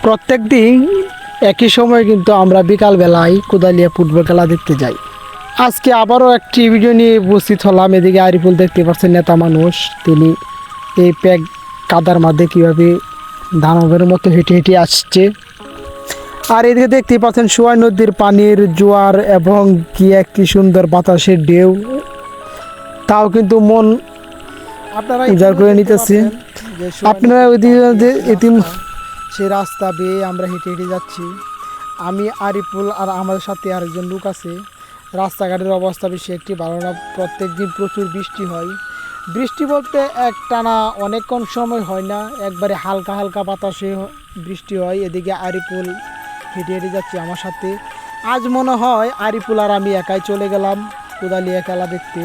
প্রত্যেক দিন একই সময় কিন্তু আমরা বিকালবেলায় কোদালিয়া ফুটবল খেলা দেখতে যাই। আজকে আবারও একটি ভিডিও নিয়ে উপস্থিত হলাম। এদিকে আরিফুল দেখতে পাচ্ছেন, নেতা মানুষ, তিনি এই প্যাক কাদার মধ্যে কীভাবে দানবের মতো হেঁটে হেঁটে আসছে। আর এদিকে দেখতে পাচ্ছেন সোয়াই নদীর পানির জোয়ার এবং কি একটি সুন্দর বাতাসের ঢেউ, তাও কিন্তু মন আপনারা উজাড় করে নিতেছে। আপনারা ওইদিকে সেই রাস্তা বেয়ে আমরা হেঁটে হেঁটে যাচ্ছি। আমি আরিফুল আর আমার সাথে আরেকজন লোক আছে। রাস্তাঘাটের অবস্থা বেশি একটি ভালো না। প্রত্যেক দিন প্রচুর বৃষ্টি হয়। বৃষ্টি বলতে একটানা অনেকক্ষণ সময় হয় না, একবারে হালকা হালকা বাতাসে বৃষ্টি হয়। এদিকে আরিফুল হেঁটে হেঁটে যাচ্ছি আমার সাথে। আজ মনে হয় আরিফুল আর আমি একাই চলে গেলাম কোদালিয়া খেলা দেখতে।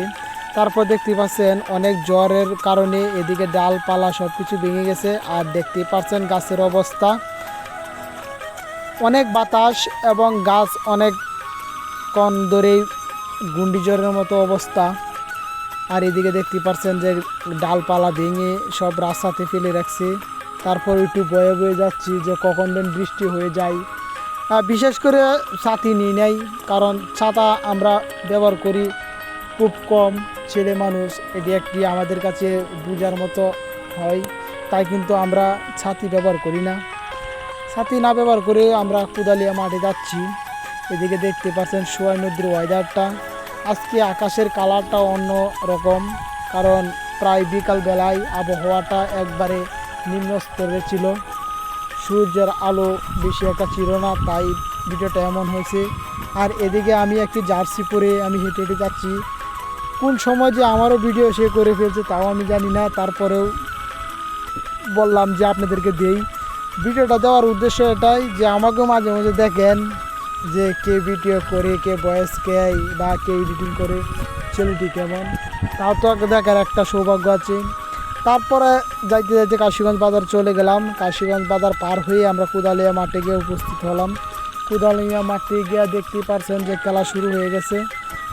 তারপর দেখতে পাচ্ছেন অনেক জ্বরের কারণে এদিকে ডালপালা সব কিছু ভেঙে গেছে। আর দেখতে পাচ্ছেন গাছের অবস্থা, অনেক বাতাস এবং গাছ অনেক কন ধরেই ঘূর্ণিঝড়ের মতো অবস্থা। আর এদিকে দেখতে পাচ্ছেন যে ডালপালা ভেঙে সব রাস্তাতে ফেলে রাখছে। তারপর একটু বয়ে বয়ে যাচ্ছি যে কখন দিন বৃষ্টি হয়ে যায়। বিশেষ করে ছাতি নিয়ে নেই, কারণ ছাতা আমরা ব্যবহার করি খুব কম, ছেলে মানুষ, এটি একটি আমাদের কাছে বোঝার মতো হয়, তাই কিন্তু আমরা ছাতি ব্যবহার করি না। ছাতি না ব্যবহার করে আমরা কোদালিয়া মাঠে যাচ্ছি। এদিকে দেখতে পাচ্ছেন সোয়াই নদীর ওয়েদারটা। আজকে আকাশের কালারটা অন্য রকম, কারণ প্রায় বিকালবেলায় আবহাওয়াটা একবারে নিম্ন স্তরে ছিল, সূর্যের আলো বেশি একটা ছিল না, তাই ভিডিওটা এমন হয়েছে। আর এদিকে আমি একটি জার্সি পরে আমি হেঁটে হেঁটে যাচ্ছি। কোন সময় যে আমারও ভিডিও সে করে ফেলছে তাও আমি জানি না, তারপরেও বললাম যে আপনাদেরকে দেই। ভিডিওটা দেওয়ার উদ্দেশ্য এটাই যে আমাকেও মাঝে মাঝে দেখেন যে কে ভিডিও করে, কে ভয়েস কে বা কে এডিটিং করে, ছেলেটি কেমন, তাও তো দেখার একটা সৌভাগ্য আছে। তারপরে যাইতে যাইতে কাশীগঞ্জ বাজার চলে গেলাম। কাশীগঞ্জ বাজার পার হয়ে আমরা কোদালিয়া মাঠে গিয়ে উপস্থিত হলাম। কোদালিয়া মাঠে গিয়ে দেখতে পারছেন যে খেলা শুরু হয়ে গেছে।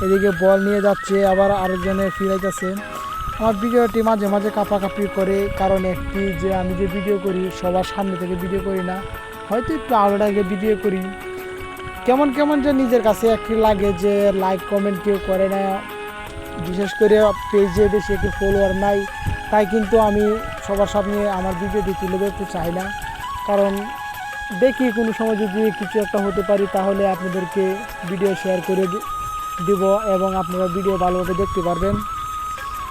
এদিকে বল নিয়ে যাচ্ছে, আবার আরেকজনে ফিরাইতেছে। আমার ভিডিওটি মাঝে মাঝে কাঁপাকাঁপি করে, কারণ একটি যে আমি যে ভিডিও করি সবার সামনে থেকে ভিডিও করি না, হয়তো একটু আগে ভিডিও করি। কেমন কেমন যে নিজের কাছে একটি লাগে যে লাইক কমেন্ট কেউ করে না, বিশেষ করে পেজে বেশি একটু ফলোয়ার নাই, তাই কিন্তু আমি সবার সামনে আমার ভিডিওটি তুলে ধরতে চাই না। কারণ দেখি কোনো সময় যদি কিছু একটা হতে পারি তাহলে আপনাদেরকে ভিডিও শেয়ার করে দিব এবং আপনারা ভিডিও ভালোভাবে দেখতে পারবেন।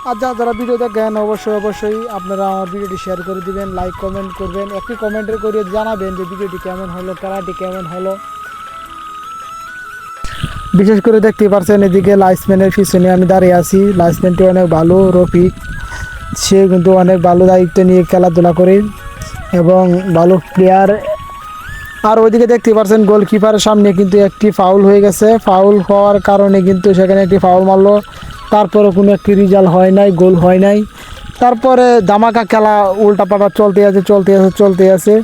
আর যারা ভিডিও দেখেন অবশ্যই আপনারা আমার ভিডিওটি শেয়ার করে দিবেন, লাইক কমেন্ট করবেন, একটি কমেন্টের করে জানাবেন যে ভিডিওটি কেমন হলো, খেলাটি কেমন হলো। বিশেষ করে দেখতে পাচ্ছেন এদিকে লাইসম্যানের পিছনে আমি দাঁড়িয়ে আছি। লাইসম্যানটি অনেক ভালো, রফিক, সে কিন্তু অনেক ভালো দায়িত্ব নিয়ে খেলাধুলা করে এবং ভালো প্লেয়ার। আর ওইদিকে দেখতে পাচ্ছেন গোলকিপারের সামনে কিন্তু একটি ফাউল হয়ে গেছে। ফাউল হওয়ার কারণে কিন্তু সেখানে একটি ফাউল মারলো, তারপরে কোনো একটি রেজাল্ট হয় নাই, গোল হয় নাই। তারপরে ধামাকা খেলা উল্টাপাল্টা চলতে আছে।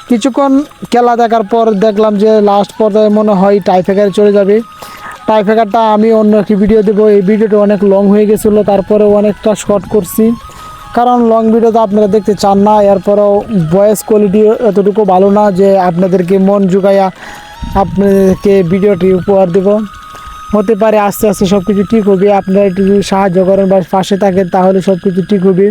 কিছুক্ষণ খেলা দেখার পর দেখলাম যে লাস্ট পর্যায়ে মনে হয় টাইব্রেকারে চলে যাবে। টাইব্রেকারটা আমি অন্য একটি ভিডিও দেবো। এই ভিডিওটা অনেক লং হয়ে গেছিলো, তারপরে অনেকটা শর্ট করছি, কারণ লং ভিডিও তো আপনারা দেখতে চান না। এরপরেও ভয়েস কোয়ালিটি এতটুকু ভালো না যে আপনাদেরকে মন জুগাইয়া আপনাদেরকে ভিডিওটি উপহার দেব। হতে পারে আস্তে আস্তে সব কিছু ঠিক হবে, আপনারা একটু সাহায্য করেন বা পাশে থাকেন, তাহলে সব কিছু ঠিক হবে।